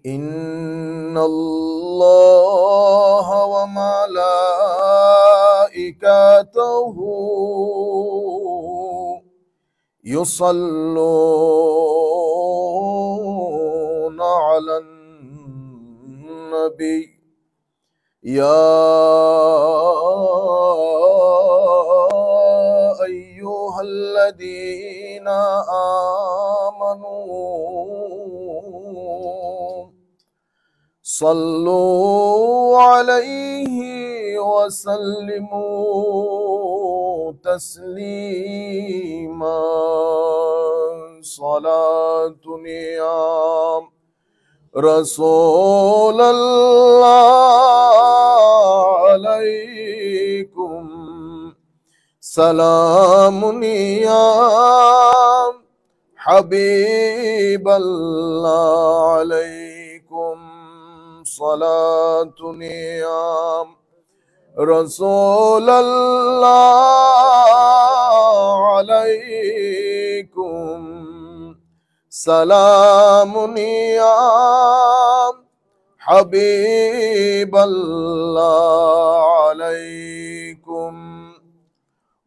इन्नल्लाह व मलाइकतहु युसल्लूना अलन नबी या अय्युहल्लज़ीना आमनू सल्लू अलैहि वसल्लिमू तस्लीमा सलातुन या रसूलल्लाह अलैकुम सलामुन या हबीबल्लाह अलैकुम सलातुन या रसूलल्लाह अलैकुम सलामुन या हबीबल्लाह अलैकुम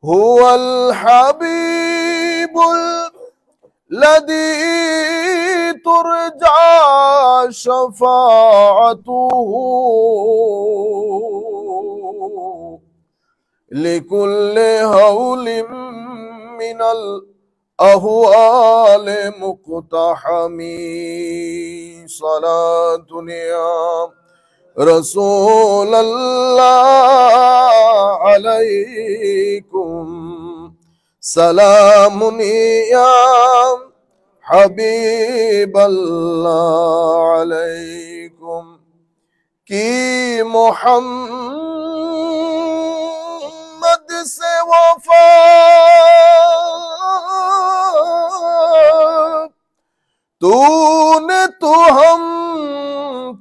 हुवल हबीबुल लदी तुरजा शफाअतुहु लिकुल्लि हौलिम मिनल अहवाल मुक़तहमी सलातुन या रसूलल्लाह अलैकुम सलामुन या हबीबल्लाह अलैकुम की मोहम्मद से वफा तूने तो हम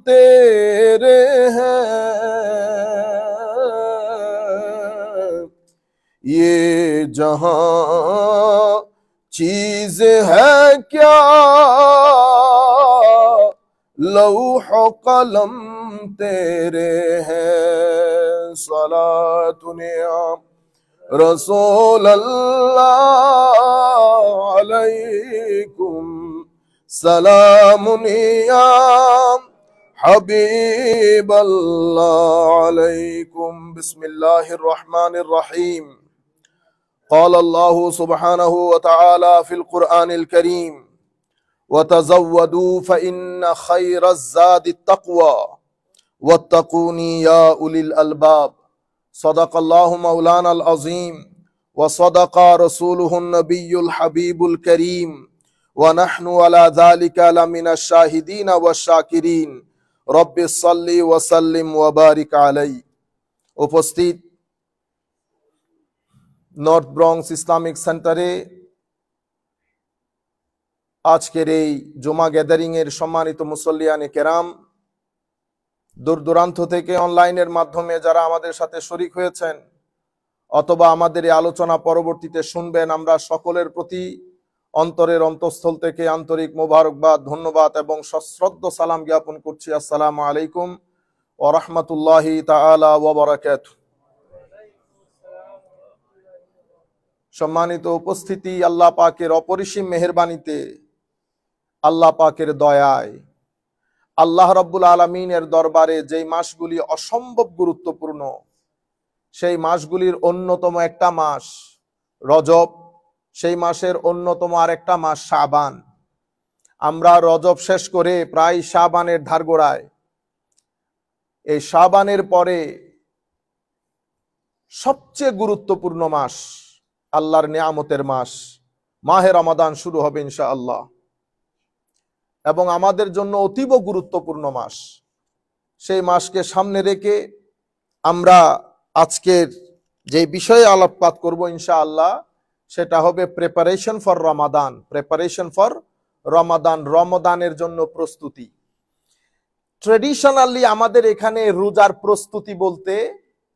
तेरे हैं ये जहां चीज है क्या लौह कलम तेरे हैं सलातुन या रसूलल्लाह अलैकुम सलामुन या हबीबल्लाह अलैकुम बिस्मिल्लाहिर रहमानिर रहीम क़ाल अल्लाहु सुब्हानहु व तआला फ़िल क़ुरआनिल करीम वतज़व्वदू फ़इन्न ख़ैरज़ ज़ादित तक़वा वत्तक़ूनी या उलिल अलबाब सदक़ल्लाहु मौलानल अज़ीम व सदक़ रसूलुहुन नबियुल हबीबुल करीम व नहनु अला ज़ालिका लमिनश शाहिदीन व शाकिरीन रब्बि सल्लि व सल्लिम व बारिक अलैहि। उपस्थित नॉर्थ ब्रॉन्क्स इस्लामिक सेंटारे আজকের এই জুমা গ্যাদারিং এর সম্মানিত মুসল্লিয়ানে কেরাম, দূর দূরান্ত থেকে অনলাইনের মাধ্যমে যারা আমাদের সাথে শরীক হয়েছেন অথবা আমাদের এই আলোচনা পরবর্তীতে শুনবেন, আমরা সকলের প্রতি অন্তরের অন্তঃস্থল থেকে আন্তরিক মোবারকবাদ, ধন্যবাদ এবং সশ্রদ্ধ সালাম জ্ঞাপন করছি। আসসালামু আলাইকুম ওয়া রাহমাতুল্লাহি তাআলা ওয়া বারাকাতুহু। সম্মানিত উপস্থিতি, আল্লাহ পাকের অপরিসীম মেহেরবানিতে, আল্লাহ পাকের দয়ায়, আল্লাহ রাব্বুল আলামিনের দরবারে যেই মাসগুলি অসম্ভব গুরুত্বপূর্ণ, সেই মাসগুলির অন্যতম একটা মাস রজব, সেই মাসের অন্যতম আরেকটা মাস শাবান। আমরা রজব শেষ করে প্রায় শাবানের ধারগোড়ায়। এই শাবানের পরে সবচেয়ে গুরুত্বপূর্ণ মাস, আল্লাহর নিয়ামতের মাস মাহে রমাদান শুরু হবে ইনশাআল্লাহ, এবং আমাদের জন্য অতীব গুরুত্বপূর্ণ মাস। সেই মাসকে সামনে রেখে আমরা আজকের যে বিষয়ে আলোকপাত করব ইনশাআল্লাহ, সেটা হবে preparation for Ramadan. Preparation for Ramadan, রমাদানের জন্য প্রস্তুতি। ট্রেডিশনালি আমাদের এখানে রোজার প্রস্তুতি বলতে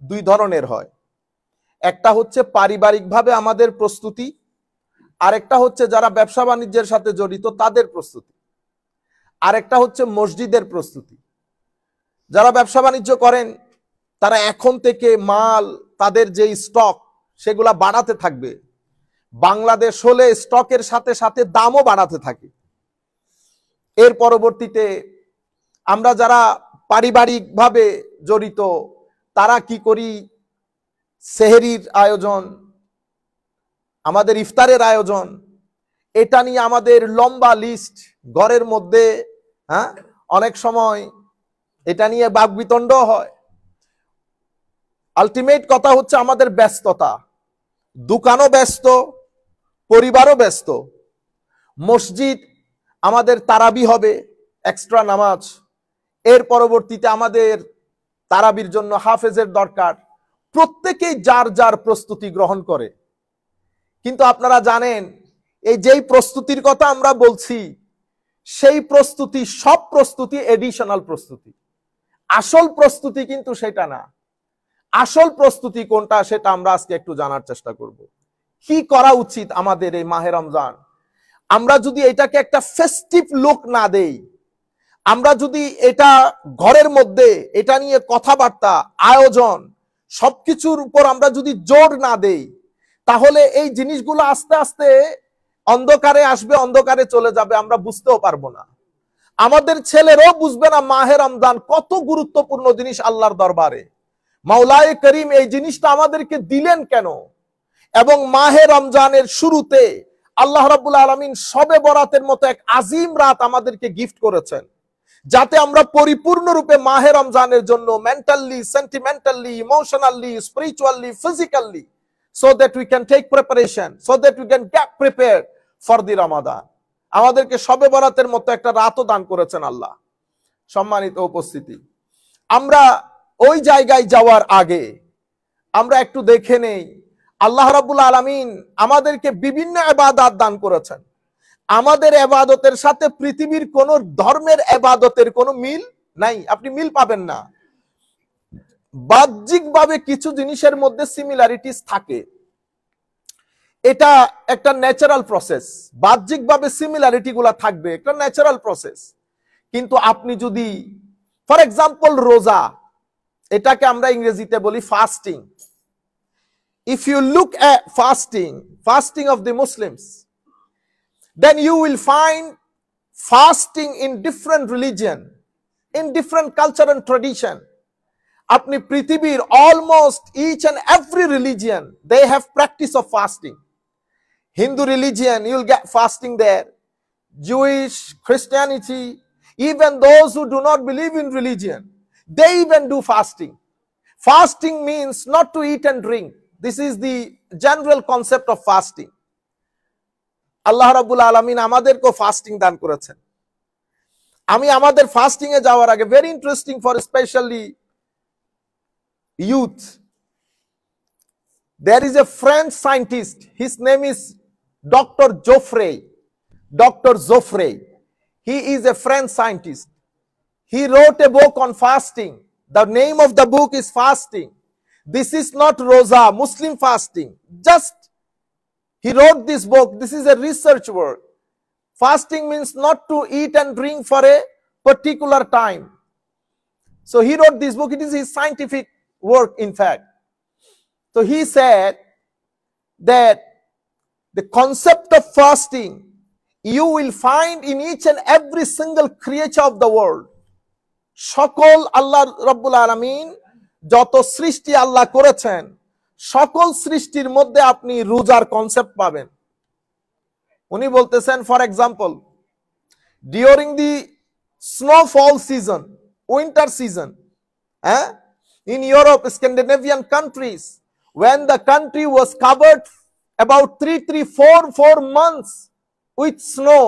দুই ধরনের হয়। একটা হচ্ছে পারিবারিকভাবে আমাদের প্রস্তুতি, আরেকটা হচ্ছে যারা ব্যবসা বাণিজ্যের সাথে জড়িত তাদের প্রস্তুতি। আরেকটা হচ্ছে মসজিদের প্রস্তুতি। যারা ব্যবসা বাণিজ্য করেন তারা এখন থেকে মাল, তাদের যে স্টক সেগুলা বাড়াতে থাকবে। বাংলাদেশ হলে স্টকের সাথে সাথে দামও বাড়াতে থাকে। এর পরবর্তীতে আমরা যারা পারিবারিকভাবে জড়িত তারা কি করি, সেহরির আয়োজন, আমাদের ইফতারের আয়োজন, এটা নিয়ে আমাদের লম্বা লিস্ট ঘরের মধ্যে। অনেক সময় এটা নিয়ে বাকবিতণ্ড হয়। আলটিমেট কথা হচ্ছে আমাদের ব্যস্ততা, দোকানও ব্যস্ত, পরিবারও ব্যস্ত। মসজিদ আমাদের তারাবি হবে, এক্সট্রা নামাজ। এর পরবর্তীতে আমাদের তারাবির জন্য হাফেজের দরকার। প্রত্যেকেই যার যার প্রস্তুতি গ্রহণ করে। কিন্তু আপনারা জানেন এই যেই প্রস্তুতির কথা আমরা বলছি সেই প্রস্তুতি, সব প্রস্তুতি এডিশনাল প্রস্তুতি। আসল প্রস্তুতি কিন্তু সেটা না। আসল প্রস্তুতি কোনটা সেটা আমরা আজকে একটু জানার চেষ্টা করব। কি করা উচিত আমাদের এই মাহে রমজান? আমরা যদি এটাকে একটা ফেস্টিভ লুক না দেই, আমরা যদি এটা ঘরের মধ্যে এটা নিয়ে কথাবার্তা, আয়োজন সবকিছুর উপর আমরা যদি জোর না দেই, তাহলে এই জিনিসগুলো আস্তে আস্তে অন্ধকারে আসবে, অন্ধকারে চলে যাবে, আমরা বুঝতেও পারবো না। আমাদের ছেলেরাও বুঝবে না মাহে রমজান কত গুরুত্বপূর্ণ জিনিস আল্লাহর দরবারে। মাওলায়ে করিম এই জিনিসটা আমাদেরকে দিলেন কেন? এবং মাহে রমজানের শুরুতে আল্লাহ রাব্বুল আলামিন শবে বরাতের মতো এক আজিম রাত আমাদেরকে গিফট করেছেন, যাতে আমরা পরিপূর্ণরূপে মাহে রমজানের জন্য mentally, sentimentally, emotionally, spiritually, physically, so that we can take preparation, so that we can get prepared for the Ramadan. আমাদেরকে শবে বরাতের মতো একটা রাতও দান করেছেন আল্লাহ। সম্মানিত উপস্থিতি, আমরা ওই জায়গায় যাওয়ার আগে আমরা একটু দেখে নেই আল্লাহ রাব্বুল আলামিন আমাদেরকে বিভিন্ন ইবাদত দান করেছেন। আমাদের ইবাদতের সাথে পৃথিবীর কোন ধর্মের ইবাদতের কোনো মিল নাই, আপনি মিল পাবেন না। বাহ্যিকভাবে কিছু জিনিসের মধ্যে সিমিলারিটিস থাকে, এটা একটা ন্যাচারাল প্রসেস। বাহ্যিকভাবে সিমিলারিটি গুলা থাকবে, একটা ন্যাচারাল প্রসেস। কিন্তু আপনি যদি ফর এক্সাম্পল রোজা, এটাকে আমরা ইংরেজিতে বলি fasting. If you look at fasting of the Muslims, then you will find fasting in different religion, in different culture and tradition. Apni prithibir almost each and every religion, they have practice of fasting. Hindu religion, you'll get fasting there. Jewish, Christianity, even those who do not believe in religion, they even do fasting. Fasting means not to eat and drink. This is the general concept of fasting. আল্লাহ রাব্বুল আলামিন আমাদেরকে fasting দান করেছেন। আমি আমাদের fasting এ যাওয়ার আগে, very interesting for specially youth, there is a French scientist, his name is Dr. Joffre. He is a French scientist. He wrote a book on fasting. The name of the book is Fasting. This is not Roza, Muslim fasting. Just he wrote this book. This is a research work. Fasting means not to eat and drink for a particular time. So he wrote this book. It is his scientific work, in fact. So he said that the concept of fasting you will find in each and every single creature of the world. সকল আল্লাহ রাব্বুল আলামিন যত সৃষ্টি আল্লাহ করেছেন, সকল সৃষ্টির মধ্যে আপনি রোজার কনসেপ্ট পাবেন। উনি বলতেছেন, for example, during the snowfall season, winter season, in Europe, Scandinavian countries, when the country was covered about 4 months with snow,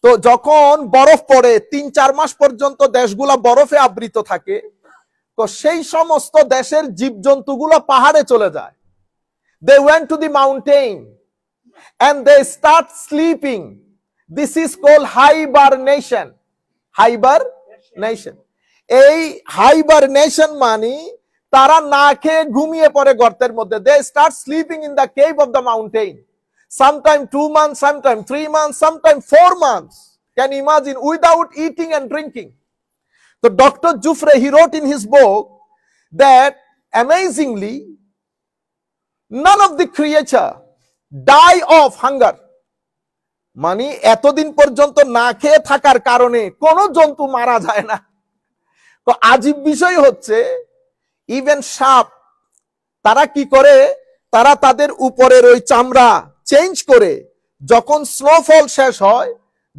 তো যখন বরফ পড়ে 3-4 মাস পর্যন্ত দেশগুলা বরফে আবৃত থাকে, তো সেই সমস্ত দেশের জীবজন্তুগুলো পাহাড়ে চলে যায়। They went to the mountain and they start sleeping. This is called hibernation. এই হাইবারনেশন মানে তারা না খেয়ে ঘুমিয়ে পড়ে গর্তের মধ্যে। They start sleeping in the cave of the mountain. Sometime 2 months, sometime 3 months, sometime 4 months. Can you imagine? Without eating and drinking. So Dr. Jufre, he wrote in his book that amazingly, none of the creature die of hunger. মানে এতদিন পর্যন্ত না খেয়ে থাকার কারণে কোন জন্তু মারা যায় না। তো আজীব বিষয় হচ্ছে ইভেন সাপ তারা কি করে, তারা তাদের উপরের ওই চামড়া চেঞ্জ করে যখন স্নোফল শেষ হয়,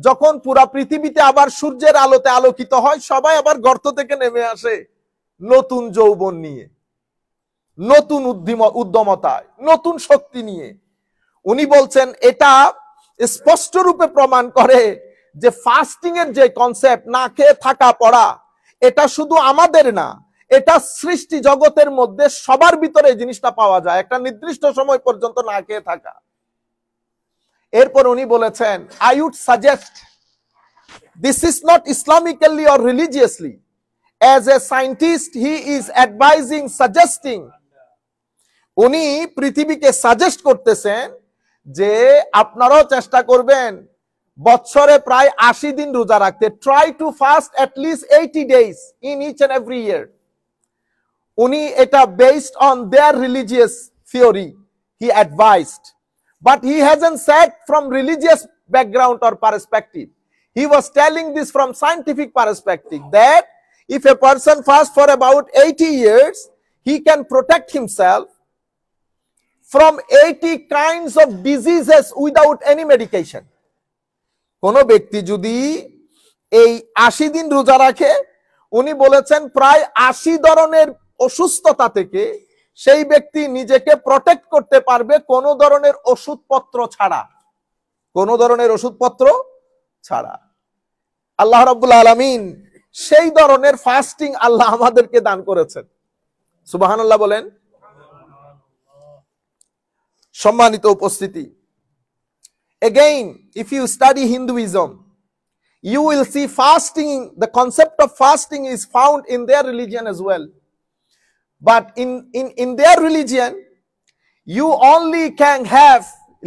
যখন পুরা পৃথিবীতে আবার সূর্যের আলোতে আলোকিত হয়, সবাই আবার গর্ত থেকে নেমে আসে নতুন যৌবন নিয়ে, নতুন উদ্যমতায়, নতুন শক্তি নিয়ে। উনি বলছেন এটা স্পষ্ট রূপে প্রমাণ করে যে ফাস্টিং এর যে কনসেপ্ট, না খেয়ে থাকা পড়া, এটা শুধু আমাদের না, এটা সৃষ্টি জগতের মধ্যে সবার ভিতরে এই জিনিসটা পাওয়া যায়, একটা নির্দিষ্ট সময় পর্যন্ত না খেয়ে থাকা। এরপর উনি বলেছেন, I would suggest this is not Islamically or religiously, as a scientist he is advising, suggesting, উনি পৃথিবীকে সাজেস্ট করতেছেন যে আপনারাও চেষ্টা করবেন বছরে প্রায় 80 দিন রোজা রাখতে। Try to fast at 80 days in each and every year. উনি এটা based on their religious theory he advised, but he hasn't said from religious background or perspective. He was telling this from scientific perspective that if a person fasts for about 80 years, he can protect himself from 80 kinds of diseases without any medication. কোন ব্যক্তি যদি এই 80 দিন রোজা রাখে, উনি বলেছেন প্রায় 80 ধরনের অসুস্থতা থেকে সেই ব্যক্তি নিজেকে প্রটেক্ট করতে পারবে কোন ধরনের ওষুধপত্র ছাড়া, কোন ধরনের ওষুধপত্র ছাড়া। আল্লাহ রাব্বুল আলামিন সেই ধরনের ফাস্টিং আল্লাহ আমাদেরকে দান করেছেন। সুবহানাল্লাহ বলেন। সম্মানিত উপস্থিতি, again if you study Hinduism, you will see fasting, the concept of fasting is found in their religion as well, but in their religion you only can have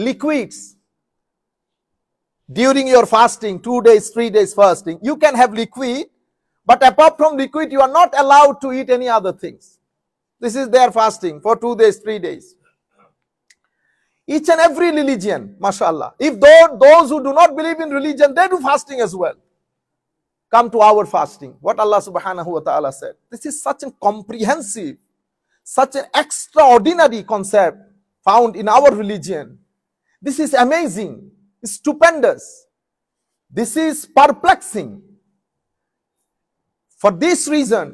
liquids during your fasting, 2 days 3 days fasting, you can have liquid, but apart from liquid you are not allowed to eat any other things. This is their fasting for 2 days 3 days. Each and every religion, mashallah, if those who do not believe in religion, they do fasting as well, come to our fasting. What Allah subhanahu wa ta'ala said, this is such a comprehensive, such an extraordinary concept found in our religion. This is amazing, stupendous, this is perplexing. For this reason,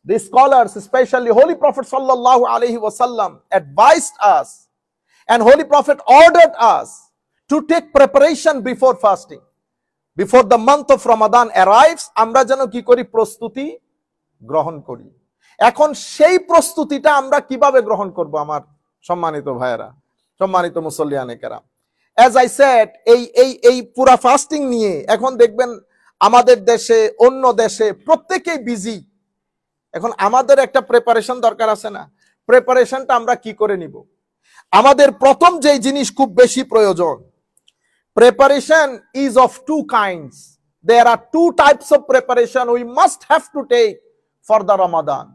the scholars, especially Holy Prophet sallallahu alaihi wasallam, advised us, and Holy Prophet ordered us to take preparation before fasting. Before the month of Ramadan arrives, আমরা যেন কি করি, প্রস্তুতি গ্রহণ করি। এখন সেই প্রস্তুতিটা আমরা কিভাবে গ্রহণ করব আমার সম্মানিত ভাইয়েরা, সম্মানিত মুসল্লিয়ানে কেরাম? As I said, এই পুরা ফাস্টিং নিয়ে এখন দেখবেন আমাদের দেশে, অন্য দেশে প্রত্যেকেই বিজি। এখন আমাদের একটা প্রিপারেশন দরকার আছে না? প্রিপারেশনটা আমরা কি করে নিব? আমাদের প্রথম যে জিনিস খুব বেশি প্রয়োজন, preparation is of two kinds. There are two types of preparation we must have to take for the Ramadan.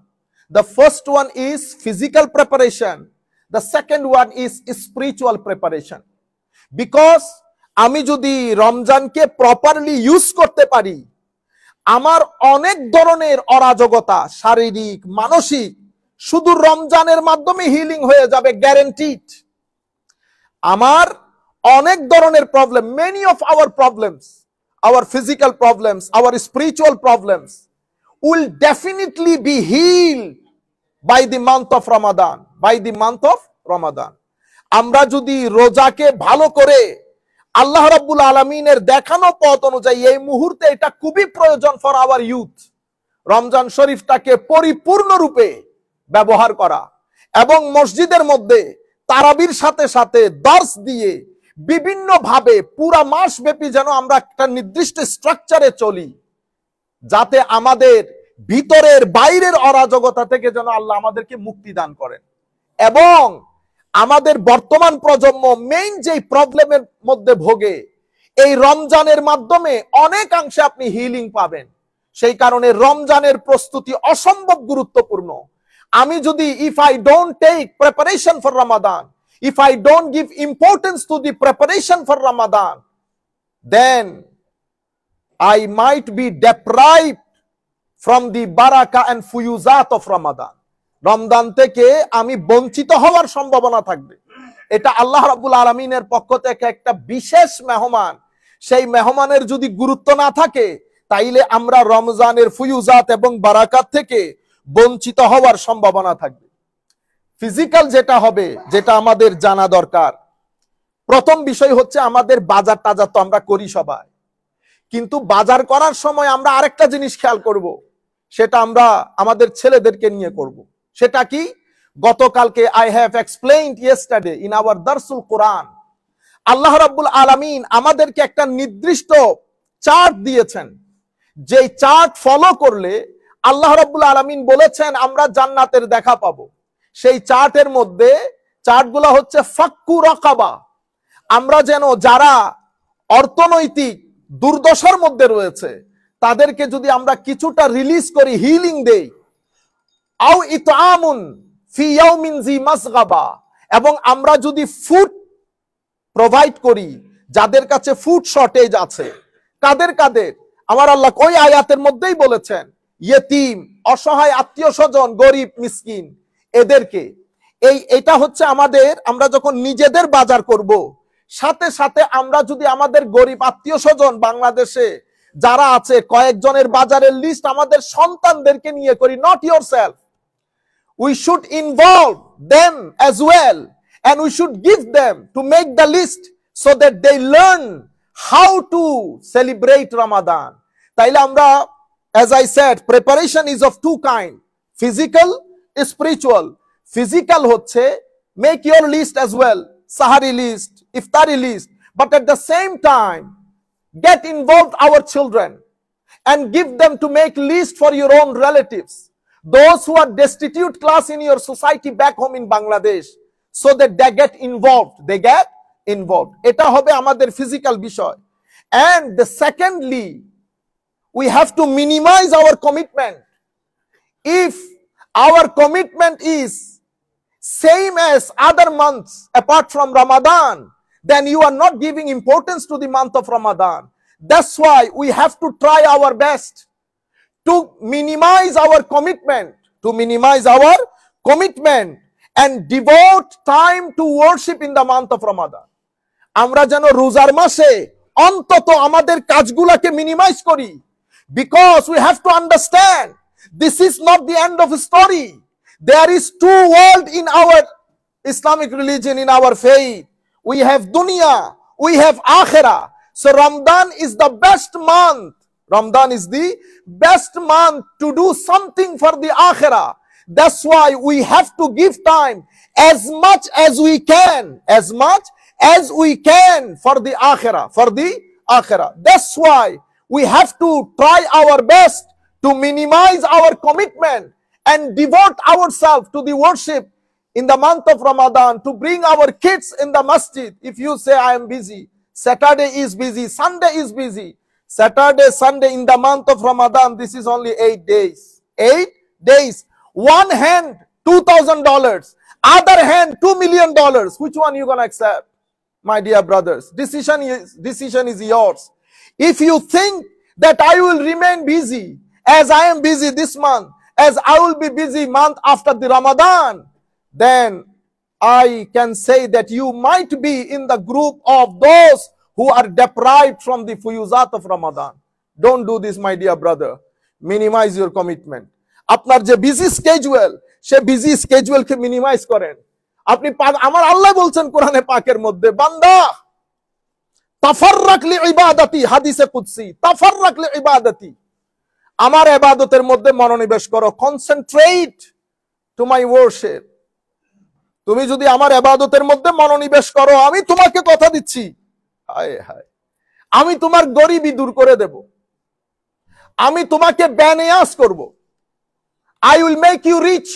The first one is physical preparation, the second one is spiritual preparation. Because আমি যদি রমজানকে properly use করতে পারি, আমার অনেক ধরনের অরাজকতা, শারীরিক মানসিক, শুধু রমজানের মাধ্যমে হিলিং হয়ে যাবে, গ্যারান্টিড। আমার অনেক ধরনের problem, many of our problems, our physical problems, our spiritual problems will definitely be healed by the month of Ramadan, by the month of Ramadan. আমরা যদি রোজাকে ভালো করে আল্লাহ রাব্বুল আলামিনের দেখানো পথ অনুযায়ী, এই মুহূর্তে এটা খুবই প্রয়োজন ফর আওয়ার ইউথ, রমজান শরীফটাকে পরিপূর্ণরূপে ব্যবহার করা এবং মসজিদের মধ্যে তারাবির সাথে সাথে দর্স দিয়ে বিভিন্ন ভাবে পুরা মাস ব্যাপী যেন আমরা একটা নির্দিষ্ট স্ট্রাকচারে চলি, যাতে আমাদের ভিতরের বাইরের অরাজকতা থেকে যেন আল্লাহ আমাদেরকে মুক্তি দান করেন। এবং আমাদের বর্তমান প্রজন্ম মেইন যে প্রবলেমের মধ্যে ভোগে, এই রমজানের মাধ্যমে অনেকাংশে আপনি হিলিং পাবেন। সেই কারণে রমজানের প্রস্তুতি অসম্ভব গুরুত্বপূর্ণ। আমি যদি if I don't take preparation for Ramadan, if I don't give importance to the preparation for Ramadan, then I might be deprived from the barakah and fuyuzat of Ramadan. Ramzan থেকে আমি বঞ্চিত হওয়ার সম্ভাবনা থাকবে। এটা আল্লাহ রাব্বুল আলামিনের পক্ষ থেকে একটা বিশেষ মেহমান। সেই মেহমানের যদি গুরুত্ব না থাকে, তাইলে আমরা রমজানের ফুয়ুজাত এবং বারাকাত থেকে বঞ্চিত হওয়ার সম্ভাবনা থাকবে। ফিজিক্যাল যেটা হবে, যেটা আমাদের জানা দরকার, প্রথম বিষয় হচ্ছে আমাদের বাজার টাজার তো আমরা করি সবাই, কিন্তু বাজার করার সময় আমরা আরেকটা জিনিস খেয়াল করব, সেটা আমরা আমাদের ছেলেদেরকে নিয়ে করব। সেটা কি? গতকালকে I have explained yesterday in our দারসুল কোরআন, আল্লাহ রাব্বুল আলামিন আমাদেরকে একটা নির্দিষ্ট চার্ট দিয়েছেন, যেই চার্ট ফলো করলে আল্লাহ রাব্বুল আলামিন বলেছেন আমরা জান্নাতের দেখা পাবো। সেই চার্টের মধ্যে চার্টগুলো হচ্ছে ফাক্কু রাকাবা। আমরা যেন যারা অর্থনৈতিক দুর্দশার মধ্যে রয়েছে তাদেরকে যদি আমরা কিছুটা রিলিজ করি, হিলিং দেই, আও ইতআমুন ফি ইয়াউমিন জি মাসগাবা, এবং আমরা যদি ফুড প্রোভাইড করি যাদের কাছে ফুড শর্টেজ আছে। কাদের কাদের? আমার আল্লাহ ওই আয়াতের মধ্যেই বলেছেন ইয়েতিম, অসহায় আত্মীয় স্বজন, গরিব মিসকিন, এদেরকে। এটা হচ্ছে আমাদের, আমরা যখন নিজেদের বাজার করব, সাথে সাথে আমরা যদি আমাদের গরিব আত্মীয় স্বজন বাংলাদেশে যারা আছে কয়েকজনের বাজারের লিস্ট আমাদের সন্তানদেরকে নিয়ে করি, not yourself. We should involve them as well, and we should give them to make the list so that they learn how to celebrate Ramadan. তাইলে আমরা, as I said, preparation is of two kind, physical, spiritual. Physical হচ্ছে make your list as well, sahari list, iftari list, but at the same time get involved our children and give them to make list for your own relatives, those who are destitute class in your society back home in Bangladesh, so that they get involved. এটা হবে আমাদের physical বিষয়। And the secondly, we have to minimize our commitment. If our commitment is same as other months apart from Ramadan, then you are not giving importance to the month of Ramadan. That's why we have to try our best to minimize our commitment, and devote time to worship in the month of Ramadan. আমরা যেন রোজার মাসে অন্তত আমাদের কাজগুলোকে minimise করি, because we have to understand this is not the end of the story. There is two worlds in our Islamic religion, in our faith. We have dunya, we have akhirah. So Ramadan is the best month. Ramadan is the best month to do something for the akhirah. That's why we have to give time as much as we can for the akhirah, That's why we have to try our best to minimize our commitment and devote ourselves to the worship in the month of Ramadan, to bring our kids in the masjid. If you say I am busy, Saturday is busy, Sunday is busy, Saturday, Sunday in the month of Ramadan, this is only 8 days. 8 days. One hand, $2,000. Other hand, $2 million. Which one you gonna accept? My dear brothers, decision is yours. If you think that I will remain busy as I am busy this month, as I will be busy month after the Ramadan, then I can say that you might be in the group of those who are deprived from the fuyuzat of Ramadan. Don't do this, my dear brother. Minimize your commitment. আপনার যে busy schedule, সে busy স্কেজুয়ালকে minimise করেন। আপনি আমার আল্লাহ বলছেন কোরআনে পাকের মধ্যে, বান্দা তাফাররাক লিইবাদাতি, হাদিসে কুদসি, তাফাররাক লিইবাদাতি, আমার ইবাদতের মধ্যে মনোনিবেশ করো, কনসেন্ট্রেট টু মাই ওয়ারশিপ। তুমি যদি আমার ইবাদতের মধ্যে মনোনিবেশ করো, আমি তোমাকে কথা দিচ্ছি, হায় হায়, আমি তোমার গরিবি দূর করে দেব, আমি তোমাকে বেনিয়াস করব। I will make you rich.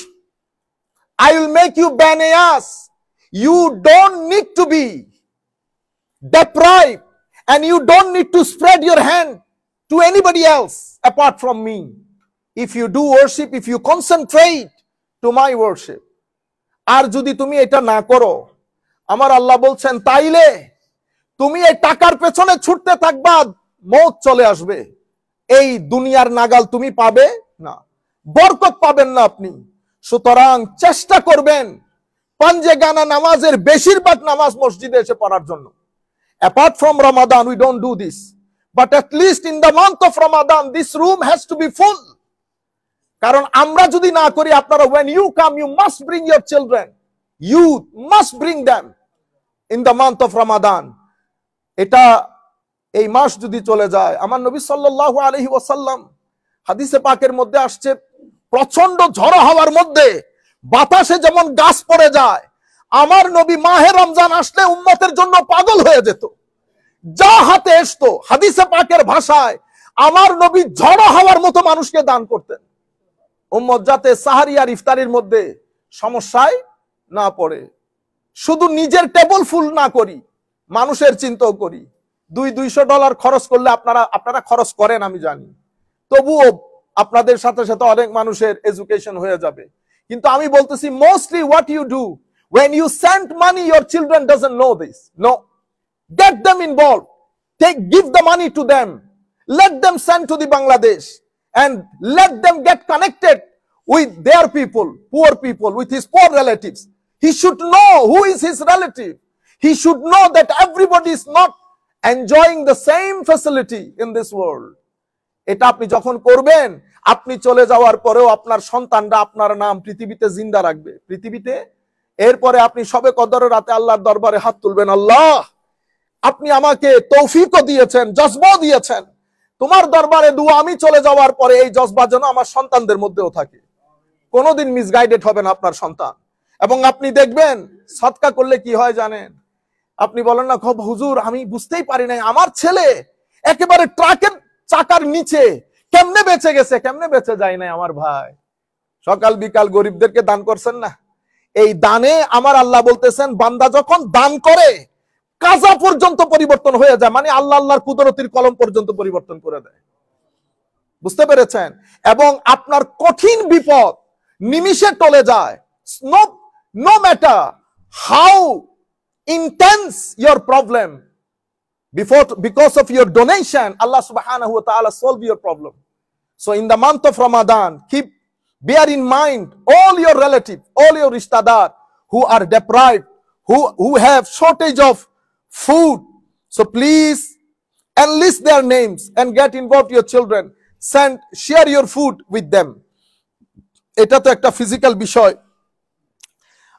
I will make you benayas. You don't need to be deprived and you don't need to spread your hand to anybody else apart from me. If you do worship, if you concentrate to my worship, আর যদি তুমি এটা না করো, আমার আল্লাহ বলছেন তাইলে তুমি এই টাকার পেছনে ছুটতে থাকবা, মওত চলে আসবে, এই দুনিয়ার নাগাল তুমি পাবে না, বরকত পাবেন না আপনি। সুতরাং চেষ্টা করবেন পাঞ্জে গানা নামাজের বেশিরভাগ নামাজ মসজিদে এসে পড়ার জন্য। Apart from Ramadan, we don't do this, but at least in the month of Ramadan, this room has to be full. কারণ আমরা যদি না করি, আপনারা when you come, you must bring your children, you must bring them in the month of Ramadan. এটা এই মাস যদি চলে যায়, আমার নবী সাল্লাল্লাহু আলাইহি ওয়াসাল্লাম হাদিসে পাকের মধ্যে আসছে, প্রচন্ড ঝড় হাওয়ার মধ্যে বাতাসে যেমন গাছ পড়ে যায়, আমার নবী মাহে রমজান আসলে উম্মতের জন্য পাগল হয়ে যেত, যা হাতে আসতো হাদিসে পাকের ভাষায় আমার নবী ঝড় হাওয়ার মতো মানুষকে দান করতেন, উম্মত যাতে সাহারি আর ইফতারির মধ্যে সমস্যায় না পড়ে। শুধু নিজের টেবিল ফুল না করি, মানুষের চিন্তাও করি। $200 খরচ করলে আপনারা খরচ করেন আমি জানি, তবুও আপনাদের সাথে সাথে অনেক মানুষের এডুকেশন হয়ে যাবে। কিন্তু আমি বলতেছি mostly what you do when you send money, your children doesn't know this. No, get them involved, give the money to them, let them send to the Bangladesh and let them get connected with their people, poor people, with his poor relatives. He should know who is his relative. He should know that everybody is not enjoying the same facility in this world. এটা আপনি যখন করবেন, আপনি চলে যাওয়ার পরেও আপনার সন্তানরা আপনার নাম পৃথিবীতে জিন্দা রাখবে, পৃথিবীতে। এরপরে আপনি সবে কদরের রাতে আল্লাহর দরবারে হাত তুলবেন, আল্লাহ আপনি আমাকে তৌফিকও দিয়েছেন, জজবাও দিয়েছেন, তোমার দরবারে দোয়া আমি চলে যাওয়ার পরে এই জজবা যেন আমার সন্তানদের মধ্যেও থাকে, কোনোদিন মিসগাইডেড হবে না আপনার সন্তান। এবং আপনি দেখবেন সদকা করলে কি হয় জানেন, আপনি বলেন না হুজুর আমি বুঝতেই পারি নাই আমার ছেলে একেবারে ট্রাকের চাকার নিচে কেমনে বেঁচে গেছে, কেমনে বেঁচে যায় নাই আমার ভাই। সকাল বিকাল গরিবদেরকে দান করছেন না, এই দানে আমার আল্লাহ বলতেছেন বান্দা যখন দান করে কাজা পর্যন্ত পরিবর্তন হয়ে যায়, মানে আল্লাহ আল্লাহর কুদরতির কলম পর্যন্ত পরিবর্তন করে দেয়, বুঝতে পেরেছেন? এবং আপনার কঠিন বিপদ নিমিষে টলে যায়। No matter how intense your problem, because of your donation, Allah subhanahu wa ta'ala solve your problem. So in the month of Ramadan, bear in mind all your relatives, all your rishtadar who are deprived, who have shortage of food. So please enlist their names and get involved your children. Share your food with them. এটা তো একটা physical বিষয়।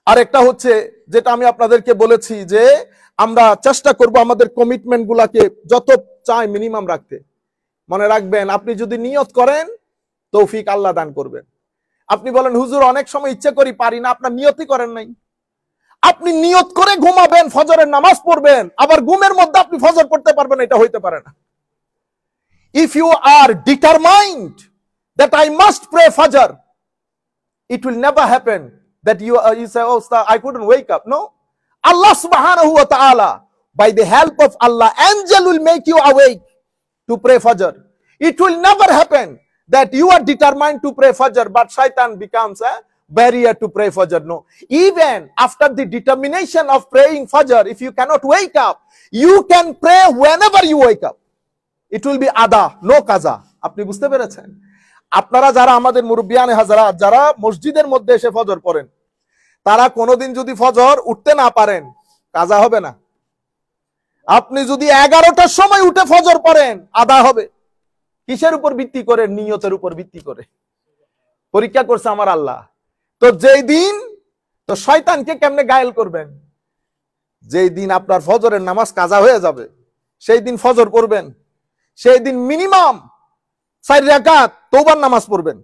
আর একটা হচ্ছে যেটা আমি আপনাদেরকে বলেছি যে আমরা চেষ্টা করব আমাদের কমিটমেন্ট গুলাকে যত চাই মিনিমাম রাখতে। মনে রাখবেন, আপনি যদি নিয়ত করেন তৌফিক আল্লাহ দান করবেন। আপনি বলেন হুজুর অনেক সময় ইচ্ছে করি পারি না, আপনার নিয়তই করেন নাই। আপনি নিয়ত করে ঘুমাবেন, ফজরের নামাজ পড়বেন, আবার ঘুমের মধ্যে আপনি ফজর পড়তে পারবেন, এটা হইতে পারে না। If you are determined that I must pray fajr, it will never happen that you say, oh sir, I couldn't wake up. No, Allah subhanahu wa ta'ala, by the help of Allah, angel will make you awake to pray fajr. It will never happen that you are determined to pray fajr but shaitan becomes a barrier to pray fajr. No, even after the determination of praying fajr, if you cannot wake up, you can pray whenever you wake up. It will be ada, no kaza. আপনি বুঝতে পেরেছেন? আপনারা যারা আমাদের মুরব্বিয়ানে হাজরাত যারা মসজিদের মধ্যে এসে ফজর পড়েন, তারা কোনোদিন যদি ফজর উঠতে না পারেন কাজা হবে না। আপনি যদি 11টার সময় উঠে ফজর পড়েন আদা হবে। কিসের উপর ভিত্তি করে? নিয়তের উপর ভিত্তি করে। পরীক্ষা করছে আমার আল্লাহ। তো যেই দিন তো শয়তানকে কেমনে গায়েল করবেন? যেই দিন আপনার ফজরের নামাজ কাজা হয়ে যাবে সেই দিন ফজর পড়বেন, সেই দিন মিনিমাম 4 রাকাত তওবার নামাজ পড়বেন,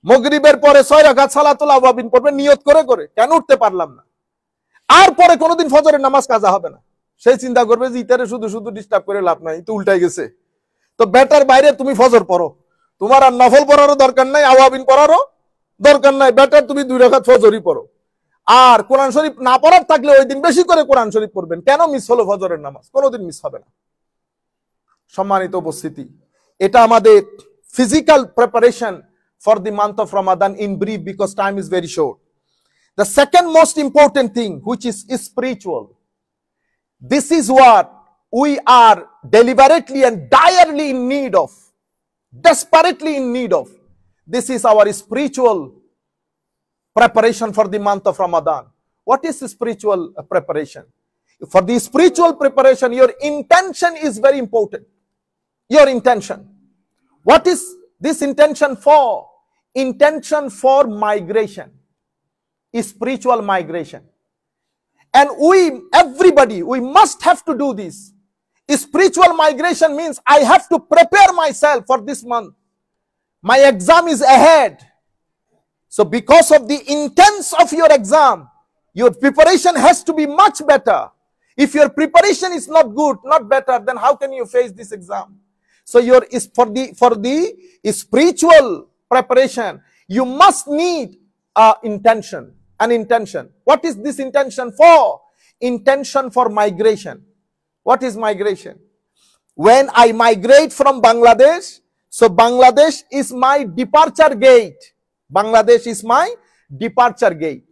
মাগরিবের পরে 6 রাকাত সালাতুল আওয়াবিন পড়বেন নিয়ত করে করে, কেন উঠতে পারলাম না। আর পরে কোনোদিন ফজরের নামাজ কাজা হবে না। সেই চিন্তা করবে যে ইতারে শুধু শুধু ডিস্টার্ব করে লাভ নাই, তো উল্টাই গেছে। তো বেটার বাইরে তুমি ফজর পড়ো, তোমার আর নফল পড়ারও দরকার নাই, আওয়াবিন পড়ারও দরকার নাই, বেটার তুমি 2 রাকাত ফজরই পড়ো। আর কোরআন শরীফ না পড়ার থাকলে ওই দিন বেশি করে কোরআন শরীফ পড়বেন। কেন মিস হলো ফজরের নামাজ? কোনোদিন মিস হবে না। সম্মানিত উপস্থিতি, এটা আমাদের physical preparation for the month of Ramadan in brief, because time is very short. The second most important thing, which is spiritual. This is what we are deliberately and direly in need of, desperately in need of. This is our spiritual preparation for the month of Ramadan. What is spiritual preparation? For the spiritual preparation, your intention is very important. Your intention. What is this intention for? Intention for migration. Spiritual migration. And everybody, we must have to do this. Spiritual migration means I have to prepare myself for this month. My exam is ahead. So because of the intense of your exam, your preparation has to be much better. If your preparation is not good, not better, then how can you face this exam? So for the spiritual preparation, you must need an intention. What is this intention for? Intention for migration. What is migration? When I migrate from Bangladesh, so Bangladesh is my departure gate. Bangladesh is my departure gate.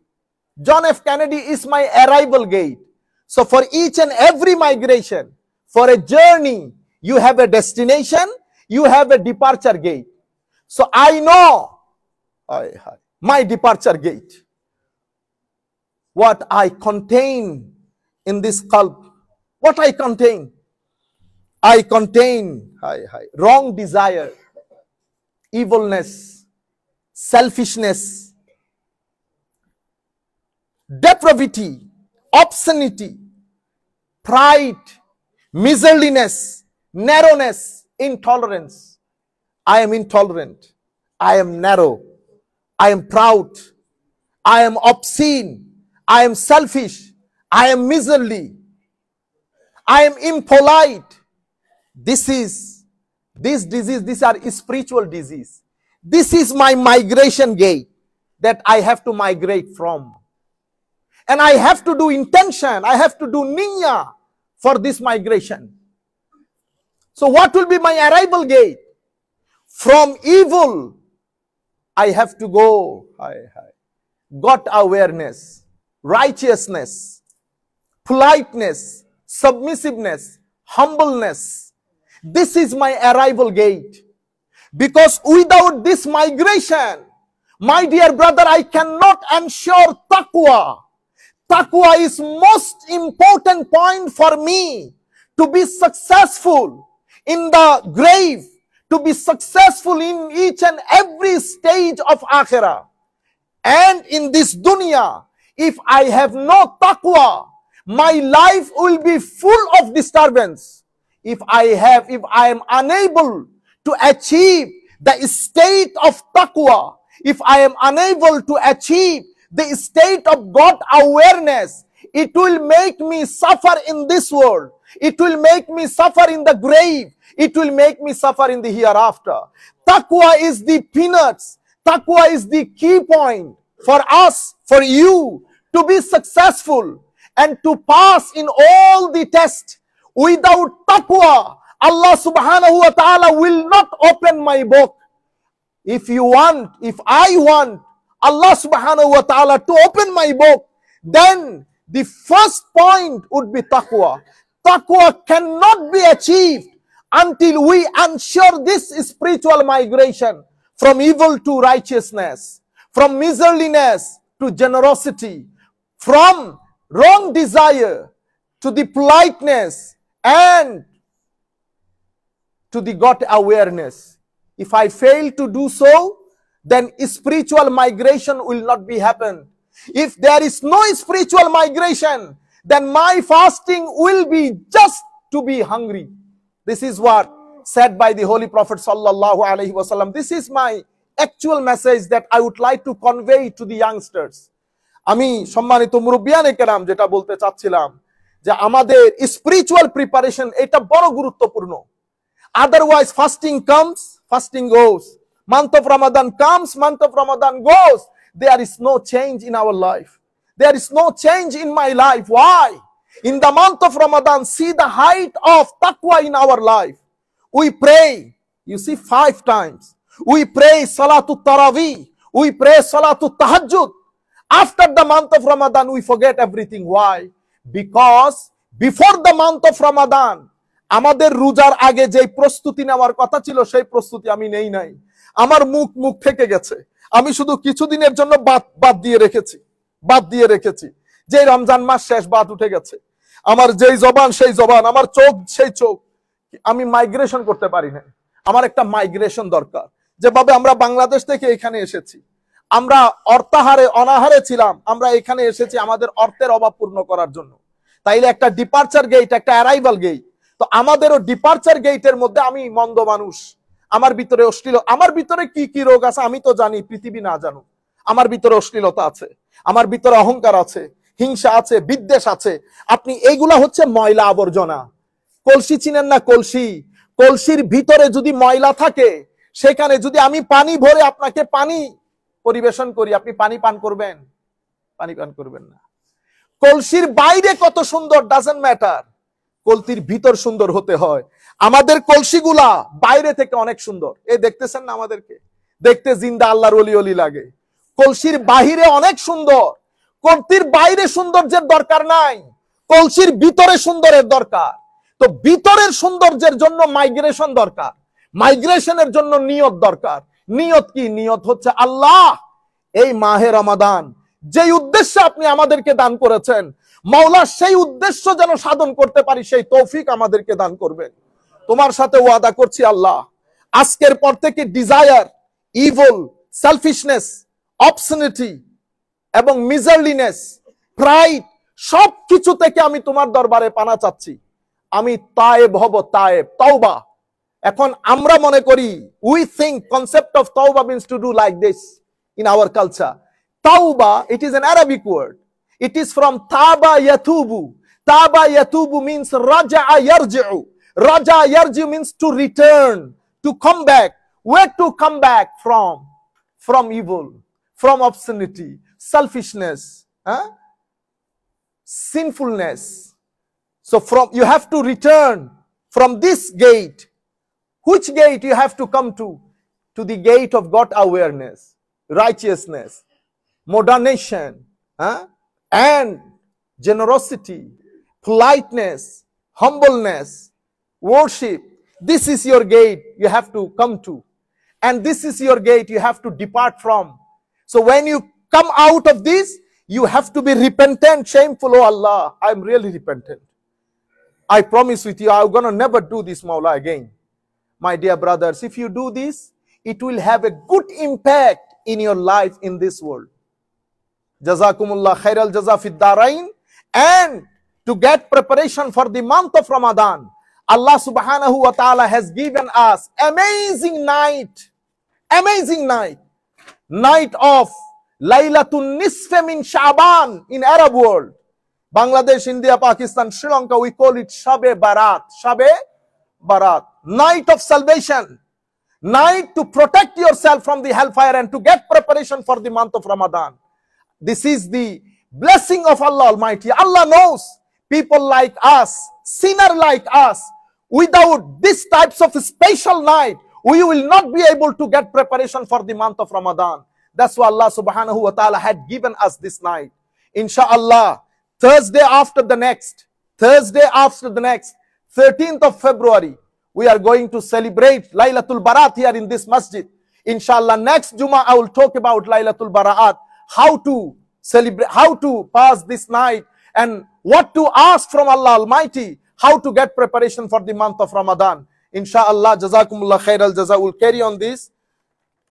John F. Kennedy is my arrival gate. So for each and every migration, for a journey, you have a destination, you have a departure gate. So I know my departure gate. What I contain in this qalb. What I contain? I contain wrong desire, evilness, selfishness, depravity, obscenity, pride, miserliness, narrowness, intolerance. I am intolerant. I am narrow. I am proud. I am obscene. I am selfish. I am miserly. I am impolite. These diseases, these are spiritual disease. This is my migration gate that I have to migrate from. And I have to do intention. I have to do niyyah for this migration. So what will be my arrival gate? From evil, I have to go. God awareness, righteousness, politeness, submissiveness, humbleness. This is my arrival gate. Because without this migration, my dear brother, I cannot ensure taqwa. Taqwa is most important point for me to be successful in the grave, to be successful in each and every stage of akhirah. And in this dunya, if I have no taqwa, my life will be full of disturbance. If I am unable to achieve the state of taqwa, if I am unable to achieve the state of God awareness, it will make me suffer in this world. It will make me suffer in the grave. It will make me suffer in the hereafter. Taqwa is the peanuts. Taqwa is the key point for us, for you to be successful and to pass in all the tests. Without taqwa, Allah subhanahu wa ta'ala will not open my book. If I want Allah subhanahu wa ta'ala to open my book, then the first point would be taqwa. Taqwa cannot be achieved until we ensure this spiritual migration from evil to righteousness, from miserliness to generosity, from wrong desire to the politeness and to the God awareness. If I fail to do so, then spiritual migration will not be happen. If there is no spiritual migration, then my fasting will be just to be hungry. This is what said by the Holy Prophet sallallahu alaihi wasallam. This is my actual message that I would like to convey to the youngsters. আমি সম্মানিত মুরব্বিয়ানে কেরাম যেটা বলতে চাচ্ছিলাম যে আমাদের spiritual preparation এটা বড় গুরুত্বপূর্ণ। Otherwise fasting comes, fasting goes. Month of Ramadan comes, month of Ramadan goes. There is no change in our life. There is no change in my life. Why? In the month of Ramadan, see the height of taqwa in our life. We pray, you see, 5 times. We pray Salatul Tarawih. We pray Salatul Tahajjud. After the month of Ramadan, we forget everything. Why? Because before the month of Ramadan, আমাদের রোজার আগে যে প্রস্তুতি নেওয়ার কথা ছিল সেই প্রস্তুতি আমি নেই নাই। আমার মুখ থেকে গেছে। আমি শুধু কিছুদিনের জন্য বাদ দিয়ে রেখেছি যে রমজান মাস শেষ, বাদ উঠে গেছে। আমার যেই জবান সেই জবান, আমার চোখ সেই চোখ। আমি মাইগ্রেশন করতে পারি না। আমার একটা মাইগ্রেশন দরকার। যেভাবে আমরা বাংলাদেশ থেকে এখানে এসেছি, আমরা অর্থাহারে অনাহারে ছিলাম, আমরা এখানে এসেছি আমাদের অর্থের অভাব পূর্ণ করার জন্য। তাইলে একটা ডিপার্চার গেট, একটা অ্যারাইভাল গেট। তো আমাদেরও ডিপার্চার গেটের মধ্যে আমি মন্দ মানুষ, আমার ভিতরে অশ্লীল, আমার ভিতরে কি কি রোগ আছে আমি তো জানি, পৃথিবী না জানো। আমার ভিতরে অশ্লীলতা আছে, আমার ভিতরে অহংকার আছে, হিংসা আছে, বিদ্বেষ আছে। আপনি এইগুলা হচ্ছে ময়লা আবর্জনা। কলসি চিনেন না? কলসির ভিতরে যদি ময়লা থাকে, সেখানে যদি আমি পানি ভরে আপনাকে পানি পরিবেশন করি, আপনি পানি পান করবেন? পানি পান করবেন না। কলসির বাইরে কত সুন্দর ডাজন্ট ম্যাটার, কলসির ভিতর সুন্দর হতে হয়। আমাদের কলসিগুলা বাইরে থেকে অনেক সুন্দর। এই দেখতেছেন না, আমাদেরকে দেখতে জিন্দা আল্লাহর ওলি লাগে। কলসির বাহিরে অনেক সুন্দর, কলসির বাইরে সৌন্দর্যের দরকার নাই, কলসির ভিতরে সুন্দরের দরকার। তো ভিতরের সৌন্দর্যের জন্য মাইগ্রেশন দরকার, মাইগ্রেশনের জন্য নিয়ত দরকার। নিয়ত কি? নিয়ত হচ্ছে আল্লাহ এই মাহে রমাদান যেই উদ্দেশ্যে আপনি আমাদেরকে দান করেছেন, মাওলা সেই উদ্দেশ্য যেন সাধন করতে পারি, সেই তৌফিক আমাদেরকে দান করবেন। তোমার সাথে ওয়াদা করছি আল্লাহ, আজকের পর থেকে ডিজায়ার, ইভিল, সেলফিশনেস, অবসেনিটি এবং মিজারলিনেস, প্রাইড, সব কিছু থেকে আমি তোমার দরবারে পানা চাচ্ছি। আমি তায়েব হব, তায়েব, তওবা। এখন আমরা মনে করি, we think concept of tawbah means to do like this in our culture. Tawbah, it is an Arabic word. It is from taba yatubu. Taba yatubu means raja'a yarji'u. Raja'a yarji'u means to return, to come back. Where to come back from? From evil, from obscenity, selfishness, sinfulness. So you have to return from this gate. Which gate you have to come to? To the gate of God awareness, righteousness, moderation, and generosity, politeness, humbleness, worship. This is your gate you have to come to. And this is your gate you have to depart from. So when you come out of this, you have to be repentant, shameful. Oh Allah, I'm really repentant. I promise with you, I'm gonna never do this, Maula, again. My dear brothers, if you do this, it will have a good impact in your life in this world. Jazakumullah khairal jaza fid darain. And to get preparation for the month of Ramadan, Allah subhanahu wa ta'ala has given us amazing night of Laylatul Nisf min Sha'ban in Arab world. Bangladesh, India, Pakistan, Sri Lanka, we call it Shabe Barat. Shabe Barat, night of salvation, night to protect yourself from the hellfire and to get preparation for the month of Ramadan. This is the blessing of Allah Almighty. Allah knows people like us, sinner like us, without these types of special night, we will not be able to get preparation for the month of Ramadan. That's why Allah subhanahu wa ta'ala had given us this night. Insha'Allah, Thursday after the next, 13th of February, we are going to celebrate Laylatul Barat here in this masjid. Inshallah, next Jummah I will talk about Laylatul Barat, how to celebrate, how to pass this night, and what to ask from Allah Almighty, how to get preparation for the month of Ramadan. Inshallah, Jazakumullah khairal jaza. We'll carry on this